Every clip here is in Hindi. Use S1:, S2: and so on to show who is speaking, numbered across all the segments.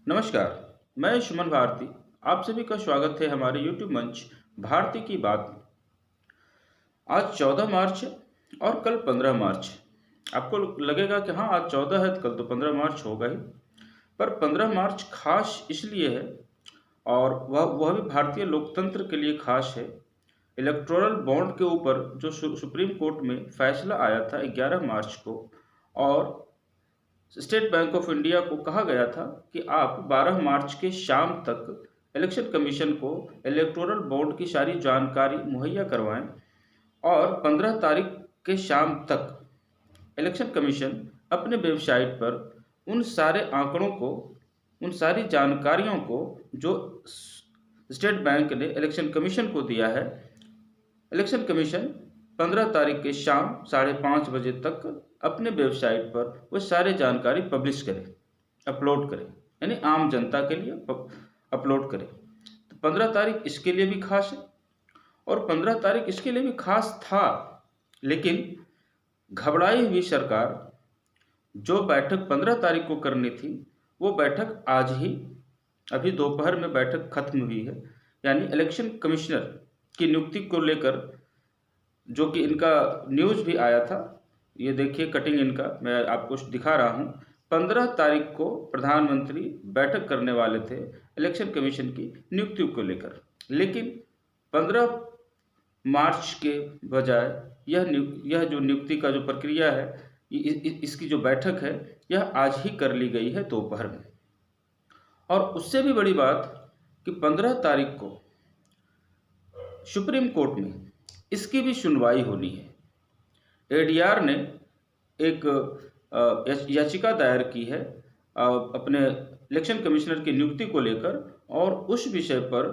S1: नमस्कार। मैं सुमन भारती। आप सभी का स्वागत है हमारे यूट्यूब मंच भारती की बात में। आज 14 मार्च है और कल 15 मार्च है। आपको लगेगा कि हाँ, आज 14 है तो कल तो 15 मार्च होगा ही। पर 15 मार्च खास इसलिए है, और वह भी भारतीय लोकतंत्र के लिए खास है। इलेक्टोरल बॉन्ड के ऊपर जो सुप्रीम कोर्ट में फैसला आया था 11 मार्च को, और स्टेट बैंक ऑफ इंडिया को कहा गया था कि आप 12 मार्च के शाम तक इलेक्शन कमीशन को इलेक्टोरल बॉन्ड की सारी जानकारी मुहैया करवाएं, और 15 तारीख के शाम तक इलेक्शन कमीशन अपने वेबसाइट पर उन सारे आंकड़ों को, उन सारी जानकारियों को जो स्टेट बैंक ने इलेक्शन कमीशन को दिया है, इलेक्शन कमीशन 15 तारीख के शाम 5:30 बजे तक अपने वेबसाइट पर वो सारे जानकारी पब्लिश करें, अपलोड करें, यानी आम जनता के लिए अपलोड करें। तो 15 तारीख इसके लिए भी खास है, और 15 तारीख इसके लिए भी खास था, लेकिन घबराई हुई सरकार जो बैठक 15 तारीख को करनी थी, वो बैठक आज ही, अभी दोपहर में बैठक खत्म हुई है। यानी इलेक्शन कमिश्नर की नियुक्ति को लेकर जो कि इनका न्यूज़ भी आया था, ये देखिए कटिंग इनका मैं आपको दिखा रहा हूँ। 15 तारीख को प्रधानमंत्री बैठक करने वाले थे इलेक्शन कमीशन की नियुक्ति को लेकर, लेकिन 15 मार्च के बजाय यह जो नियुक्ति का जो प्रक्रिया है, इसकी जो बैठक है, यह आज ही कर ली गई है दोपहर में। और उससे भी बड़ी बात कि 15 तारीख को सुप्रीम कोर्ट में इसकी भी सुनवाई होनी है। एडीआर ने एक याचिका दायर की है अपने इलेक्शन कमिश्नर की नियुक्ति को लेकर, और उस विषय पर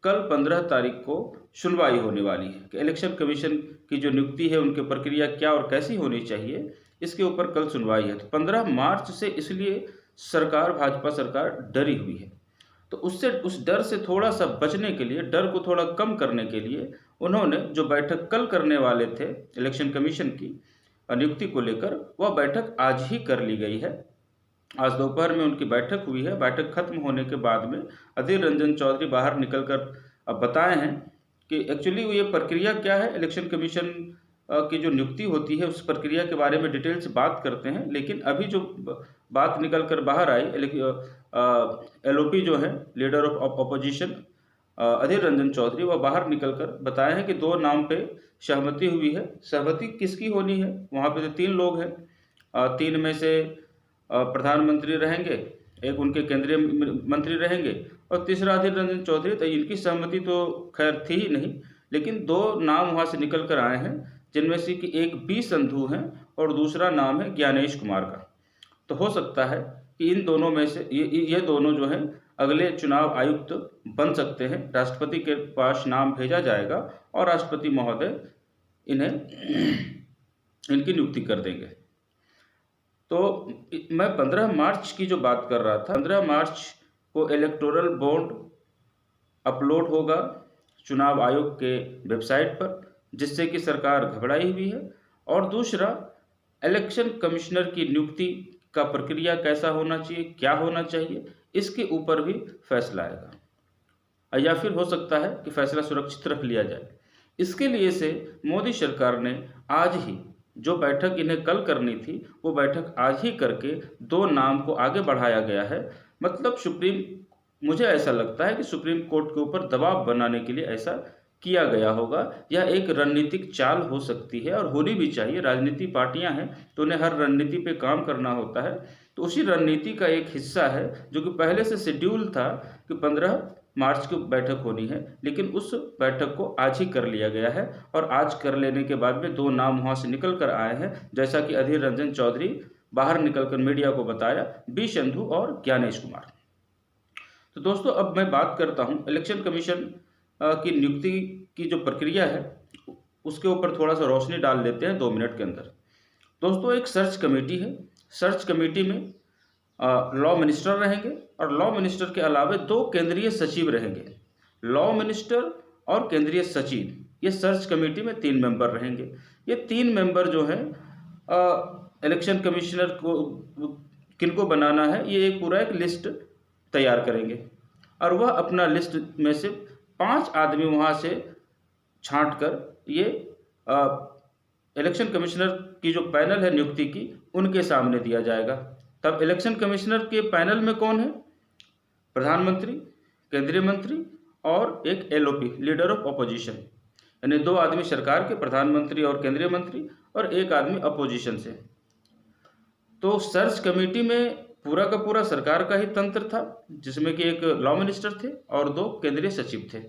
S1: कल 15 तारीख को सुनवाई होने वाली है कि इलेक्शन कमीशन की जो नियुक्ति है उनकी प्रक्रिया क्या और कैसी होनी चाहिए, इसके ऊपर कल सुनवाई है। तो 15 मार्च से इसलिए सरकार, भाजपा सरकार डरी हुई है। तो उस डर से थोड़ा सा बचने के लिए, डर को थोड़ा कम करने के लिए, उन्होंने जो बैठक कल करने वाले थे इलेक्शन कमीशन की नियुक्ति को लेकर, वह बैठक आज ही कर ली गई है। आज दोपहर में उनकी बैठक हुई है। बैठक खत्म होने के बाद में अधीर रंजन चौधरी बाहर निकलकर अब बताए हैं कि एक्चुअली ये प्रक्रिया क्या है, इलेक्शन कमीशन की जो नियुक्ति होती है उस प्रक्रिया के बारे में डिटेल से बात करते हैं। लेकिन अभी जो बात निकल कर बाहर आई, एलओपी जो है leader of opposition Adhir Ranjan Chaudhary, वह बाहर निकलकर बताए हैं कि 2 नाम पे सहमति हुई है। सहमति किसकी होनी है? वहाँ पे तो 3 लोग हैं। 3 में से प्रधानमंत्री रहेंगे, एक उनके केंद्रीय मंत्री रहेंगे, और तीसरा अधीर रंजन चौधरी। तो इनकी सहमति तो खैर थी ही नहीं, लेकिन 2 नाम वहाँ से निकल कर आए हैं, जिनमें से कि एक बी संधू हैं और दूसरा नाम है ज्ञानेश कुमार का। तो हो सकता है कि इन दोनों में से ये दोनों जो हैं अगले चुनाव आयुक्त बन सकते हैं। राष्ट्रपति के पास नाम भेजा जाएगा और राष्ट्रपति महोदय इन्हें इनकी नियुक्ति कर देंगे। तो मैं 15 मार्च की जो बात कर रहा था, 15 मार्च को इलेक्टोरल बॉन्ड अपलोड होगा चुनाव आयोग के वेबसाइट पर, जिससे कि सरकार घबराई हुई है। और दूसरा, इलेक्शन कमिश्नर की नियुक्ति का प्रक्रिया कैसा होना चाहिए, क्या होना चाहिए, इसके ऊपर भी फैसला आएगा, या फिर हो सकता है कि फैसला सुरक्षित रख लिया जाए। इसके लिए से मोदी सरकार ने आज ही जो बैठक इन्हें कल करनी थी, वो बैठक आज ही करके 2 नाम को आगे बढ़ाया गया है। मतलब मुझे ऐसा लगता है कि सुप्रीम कोर्ट के ऊपर दबाव बनाने के लिए ऐसा किया गया होगा। यह एक रणनीतिक चाल हो सकती है, और होनी भी चाहिए। राजनीति पार्टियां हैं तो उन्हें हर रणनीति पे काम करना होता है। तो उसी रणनीति का एक हिस्सा है, जो कि पहले से शेड्यूल था कि 15 मार्च को बैठक होनी है, लेकिन उस बैठक को आज ही कर लिया गया है। और आज कर लेने के बाद में 2 नाम वहाँ से निकल कर आए हैं, जैसा कि अधीर रंजन चौधरी बाहर निकलकर मीडिया को बताया, बी संधू और ज्ञानेश कुमार। तो दोस्तों, अब मैं बात करता हूँ इलेक्शन कमीशन की नियुक्ति की जो प्रक्रिया है, उसके ऊपर थोड़ा सा रोशनी डाल लेते हैं 2 मिनट के अंदर। दोस्तों, एक सर्च कमेटी है। सर्च कमेटी में लॉ मिनिस्टर रहेंगे, और लॉ मिनिस्टर के अलावा 2 केंद्रीय सचिव रहेंगे। लॉ मिनिस्टर और केंद्रीय सचिव, ये सर्च कमेटी में 3 मेंबर रहेंगे। ये 3 मेंबर जो हैं इलेक्शन कमिश्नर को किनको बनाना है, ये एक पूरा एक लिस्ट तैयार करेंगे और वह अपना लिस्ट में से 5 आदमी वहाँ से छांट कर ये इलेक्शन कमिश्नर की जो पैनल है नियुक्ति की, उनके सामने दिया जाएगा। तब इलेक्शन कमिश्नर के पैनल में कौन है? प्रधानमंत्री, केंद्रीय मंत्री और एक एलओपी, लीडर ऑफ अपोजिशन, यानी 2 आदमी सरकार के, प्रधानमंत्री और केंद्रीय मंत्री, और 1 आदमी अपोजिशन से। तो सर्च कमेटी में पूरा का पूरा सरकार का ही तंत्र था, जिसमें कि एक लॉ मिनिस्टर थे और 2 केंद्रीय सचिव थे।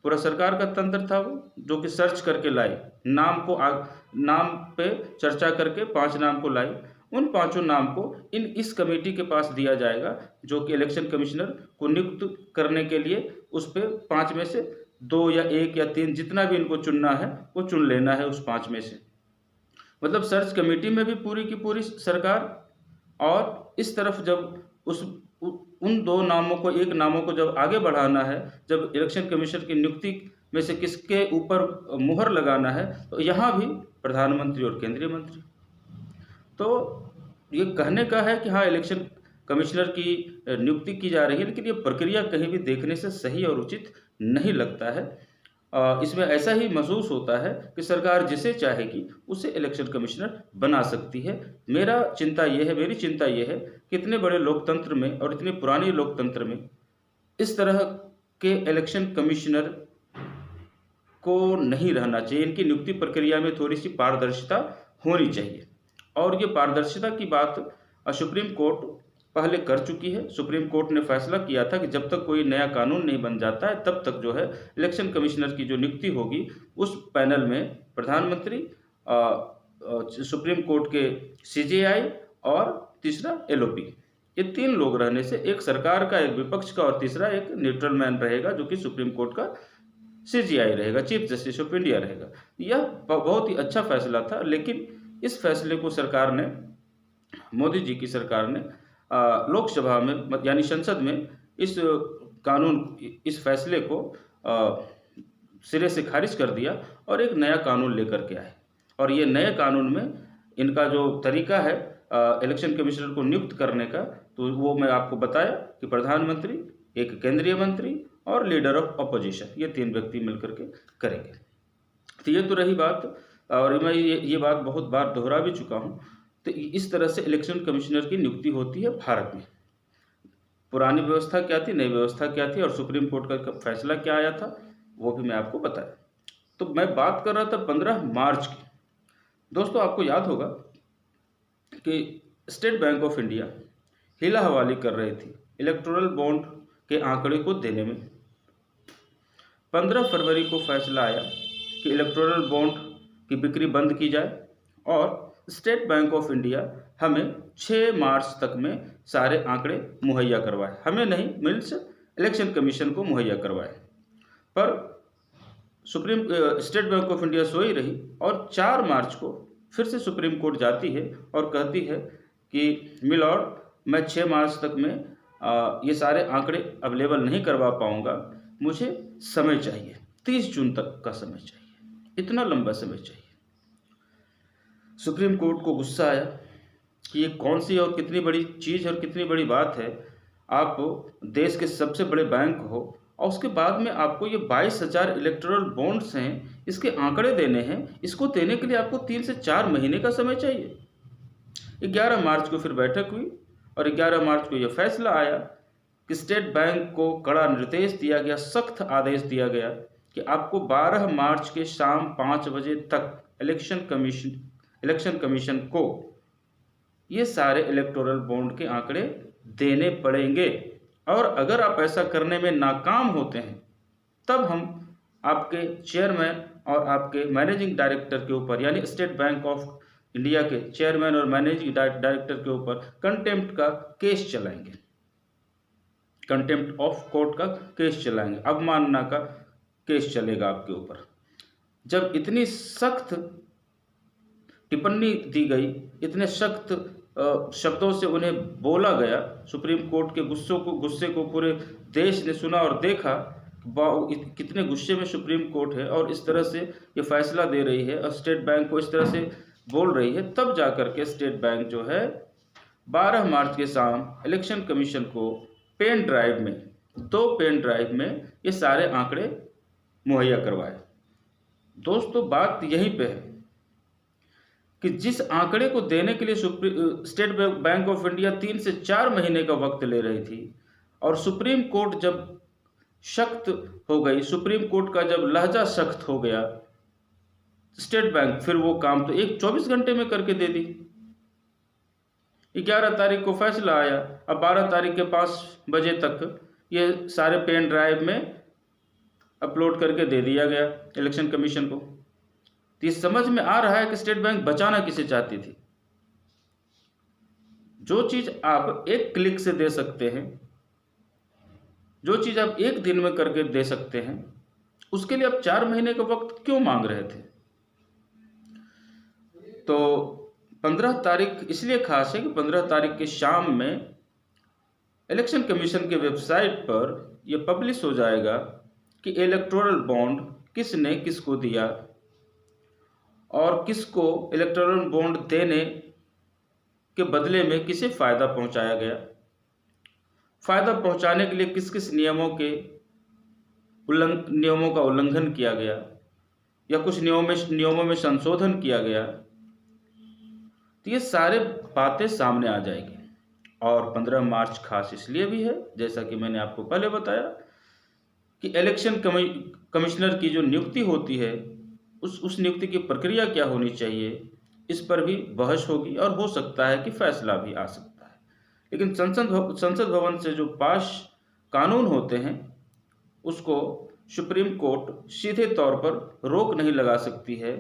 S1: पूरा सरकार का तंत्र था वो, जो कि सर्च करके लाए, नाम पे चर्चा करके 5 नाम को लाई। उन 5 नाम को इस कमेटी के पास दिया जाएगा, जो कि इलेक्शन कमिश्नर को नियुक्त करने के लिए उस पे 5 में से 2 या 1 या 3 जितना भी इनको चुनना है वो चुन लेना है उस 5 में से। मतलब सर्च कमेटी में भी पूरी की पूरी सरकार, और इस तरफ जब उन 2 नामों को, 1 नामों को जब आगे बढ़ाना है, जब इलेक्शन कमीशन की नियुक्ति में से किसके ऊपर मुहर लगाना है, तो यहाँ भी प्रधानमंत्री और केंद्रीय मंत्री। तो ये कहने का है कि हाँ, इलेक्शन कमिश्नर की नियुक्ति की जा रही है, लेकिन ये प्रक्रिया कहीं भी देखने से सही और उचित नहीं लगता है। इसमें ऐसा ही महसूस होता है कि सरकार जिसे चाहेगी उसे इलेक्शन कमिश्नर बना सकती है। मेरी चिंता ये है कि इतने बड़े लोकतंत्र में और इतने पुराने लोकतंत्र में इस तरह के इलेक्शन कमिश्नर को नहीं रहना चाहिए। इनकी नियुक्ति प्रक्रिया में थोड़ी सी पारदर्शिता होनी चाहिए, और ये पारदर्शिता की बात सुप्रीम कोर्ट पहले कर चुकी है। सुप्रीम कोर्ट ने फैसला किया था कि जब तक कोई नया कानून नहीं बन जाता है, तब तक जो है इलेक्शन कमिश्नर की जो नियुक्ति होगी, उस पैनल में प्रधानमंत्री, सुप्रीम कोर्ट के सीजेआई और तीसरा एलओपी, ये 3 लोग रहने से, एक सरकार का, एक विपक्ष का और तीसरा एक न्यूट्रल मैन रहेगा, जो कि सुप्रीम कोर्ट का सीजेआई रहेगा, चीफ जस्टिस ऑफ इंडिया रहेगा। यह बहुत ही अच्छा फैसला था, लेकिन इस फैसले को सरकार ने, मोदी जी की सरकार ने लोकसभा में यानी संसद में इस फैसले को सिरे से खारिज कर दिया और एक नया कानून लेकर के आए। और ये नए कानून में इनका जो तरीका है इलेक्शन कमिश्नर को नियुक्त करने का, तो वो मैं आपको बताया कि प्रधानमंत्री, एक केंद्रीय मंत्री और लीडर ऑफ अपोजिशन, ये 3 व्यक्ति मिलकर के करेंगे। तो ये तो रही बात, और मैं ये बात बहुत बार दोहरा भी चुका हूँ। तो इस तरह से इलेक्शन कमिश्नर की नियुक्ति होती है भारत में। पुरानी व्यवस्था क्या थी, नई व्यवस्था क्या थी, और सुप्रीम कोर्ट का फैसला क्या आया था, वो भी मैं आपको बताया। तो मैं बात कर रहा था 15 मार्च की। दोस्तों, आपको याद होगा कि स्टेट बैंक ऑफ इंडिया हीला हवाली कर रही थी इलेक्टोरल बॉन्ड के आंकड़े को देने में। 15 फरवरी को फैसला आया कि इलेक्टोरल बॉन्ड की बिक्री बंद की जाए, और स्टेट बैंक ऑफ इंडिया हमें 6 मार्च तक में सारे आंकड़े मुहैया करवाए। हमें नहीं, मिल्स इलेक्शन कमीशन को मुहैया करवाए। पर स्टेट बैंक ऑफ इंडिया सोई रही, और 4 मार्च को फिर से सुप्रीम कोर्ट जाती है और कहती है कि मिलॉर्ड, मैं 6 मार्च तक में ये सारे आंकड़े अवेलेबल नहीं करवा पाऊंगा, मुझे समय चाहिए, 30 जून तक का समय चाहिए, इतना लंबा समय चाहिए। सुप्रीम कोर्ट को गुस्सा आया कि ये कौन सी और कितनी बड़ी चीज़ और कितनी बड़ी बात है। आप देश के सबसे बड़े बैंक हो, और उसके बाद में आपको ये 22,000 इलेक्टोरल बॉन्ड्स हैं, इसके आंकड़े देने हैं, इसको देने के लिए आपको 3 से 4 महीने का समय चाहिए। 11 मार्च को फिर बैठक हुई, और 11 मार्च को यह फैसला आया कि स्टेट बैंक को कड़ा निर्देश दिया गया, सख्त आदेश दिया गया कि आपको 12 मार्च के शाम 5 बजे तक इलेक्शन कमीशन को ये सारे इलेक्टोरल बॉन्ड के आंकड़े देने पड़ेंगे, और अगर आप ऐसा करने में नाकाम होते हैं, तब हम आपके चेयरमैन और आपके मैनेजिंग डायरेक्टर के ऊपर, यानी स्टेट बैंक ऑफ इंडिया के चेयरमैन और मैनेजिंग डायरेक्टर के ऊपर कंटेम्प्ट का केस चलाएंगे, कंटेम्प्ट ऑफ कोर्ट का केस चलाएंगे, अवमानना का केस चलेगा आपके ऊपर। जब इतनी सख्त टिप्पणी दी गई, इतने सख्त शब्दों से उन्हें बोला गया, सुप्रीम कोर्ट के गुस्से को पूरे देश ने सुना और देखा कितने गुस्से में सुप्रीम कोर्ट है, और इस तरह से ये फैसला दे रही है और स्टेट बैंक को इस तरह से बोल रही है। तब जाकर के स्टेट बैंक जो है 12 मार्च के शाम इलेक्शन कमीशन को पेन ड्राइव में 2 पेन ड्राइव में ये सारे आंकड़े मुहैया करवाए। दोस्तों, बात यहीं पे है कि जिस आंकड़े को देने के लिए स्टेट बैंक ऑफ इंडिया 3 से 4 महीने का वक्त ले रही थी, और सुप्रीम कोर्ट जब सख्त हो गई, सुप्रीम कोर्ट का जब लहजा सख्त हो गया, स्टेट बैंक फिर वो काम तो 24 घंटे में करके दे दी। 11 तारीख को फैसला आया, अब 12 तारीख के 5 बजे तक ये सारे पेन ड्राइव में अपलोड करके दे दिया गया इलेक्शन कमीशन को। तो ये समझ में आ रहा है कि स्टेट बैंक बचाना किसे चाहती थी। जो चीज आप एक क्लिक से दे सकते हैं, जो चीज आप एक दिन में करके दे सकते हैं, उसके लिए आप 4 महीने का वक्त क्यों मांग रहे थे? तो 15 तारीख इसलिए खास है कि 15 तारीख के शाम में इलेक्शन कमीशन के वेबसाइट पर यह पब्लिश हो जाएगा कि इलेक्टोरल बॉन्ड किसने किसको दिया और किसको इलेक्टोरल बॉन्ड देने के बदले में किसे फ़ायदा पहुंचाया गया, फ़ायदा पहुंचाने के लिए किस किस नियमों का उल्लंघन किया गया या कुछ नियमों में संशोधन किया गया। तो ये सारे बातें सामने आ जाएगी। और 15 मार्च खास इसलिए भी है, जैसा कि मैंने आपको पहले बताया, कि इलेक्शन कमिश्नर की जो नियुक्ति होती है, उस नियुक्ति की प्रक्रिया क्या होनी चाहिए, इस पर भी बहस होगी और हो सकता है कि फैसला भी आ सकता है। लेकिन संसद भवन से जो पास कानून होते हैं, उसको सुप्रीम कोर्ट सीधे तौर पर रोक नहीं लगा सकती है।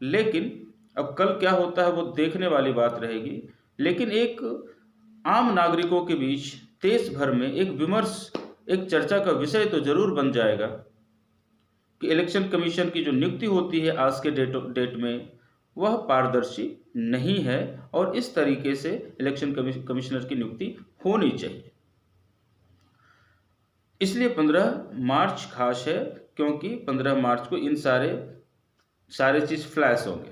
S1: लेकिन अब कल क्या होता है वो देखने वाली बात रहेगी। लेकिन एक आम नागरिकों के बीच देश भर में एक विमर्श, एक चर्चा का विषय तो जरूर बन जाएगा कि इलेक्शन कमीशन की जो नियुक्ति होती है आज के डेट में, वह पारदर्शी नहीं है और इस तरीके से इलेक्शन कमिश्नर की नियुक्ति होनी चाहिए। इसलिए 15 मार्च खास है, क्योंकि 15 मार्च को इन सारे चीज फ्लैश होंगे।